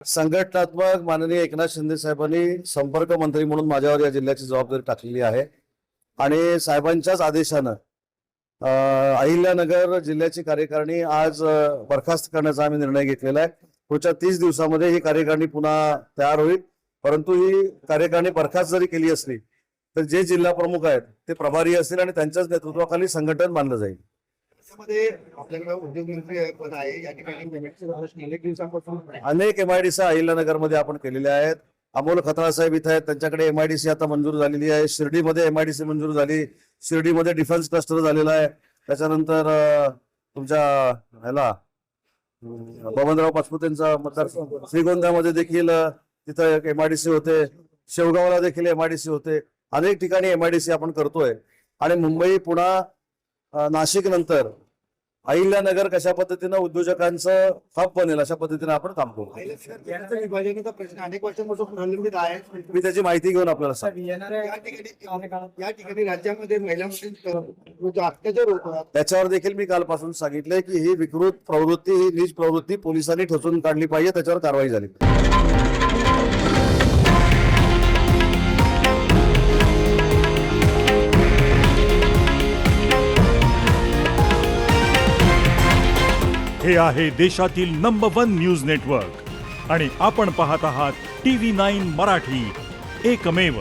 संघटनात्मक माननीय एकनाथ शिंदे साहेबांनी संपर्क मंत्री म्हणून माझ्यावर या जिल्ह्याची जबाबदारी टाकलेली आहे आणि साहेबांच्याच आदेशानं अहिल्यानगर जिल्ह्याची कार्यकारिणी आज बरखास्त करण्याचा आम्ही निर्णय घेतलेला आहे। पुढच्या 30 दिवसामध्ये ही कार्यकारिणी पुन्हा तयार होईल, परंतु ही कार्यकारिणी बरखास्त जरी केली असली तर जे जिल्हा प्रमुख आहेत ते प्रभारी असतील आणि त्यांच्याच नेतृत्वाखाली संघटन मानलं जाईल। आपल्याकडे उद्योगमंत्री पण आहे, या ठिकाणी अनेक दिवसांपासून अनेक MIDC अहिल्यानगरमध्ये आपण केलेले आहेत। अमोल खताळ साहेब इथे आहेत, त्यांच्याकडे MIDC आता मंजूर झालेली आहे। शिर्डीमध्ये MIDC मंजूर झाली, शिर्डीमध्ये डिफेन्स क्लस्टर झालेला आहे। त्याच्यानंतर तुमच्या ह्याला बबनराव पाचपुतेंचा मतदार श्रीगोंद्यामध्ये देखील तिथं MIDC होते, शेवगावला देखील MIDC होते। अनेक ठिकाणी MIDC आपण करतोय आणि मुंबई पुन्हा नाशिक नंतर अहिल्यानगर कशा पद्धतीनं उद्योजकांचं हब बनेल अशा पद्धतीने आपण काम करू। विभाजनाचा प्रश्न अनेक वर्षांपासून प्रलंबित आहे। मी त्याची माहिती घेऊन आपल्याला सांगतो। या ठिकाणी राज्यामध्ये महिलांवर अत्याचार होतो, त्याच्यावर देखील मी कालपासून सांगितलंय की ही विकृत प्रवृत्ती, ही नीच प्रवृत्ती पोलिसांनी ठोचून काढली पाहिजे, त्याच्यावर कारवाई झाली। हे आहे देशातील नंबर 1 न्यूज नेटवर्क आणि आपण पाहत आहात TV9 मराठी, एकमेव।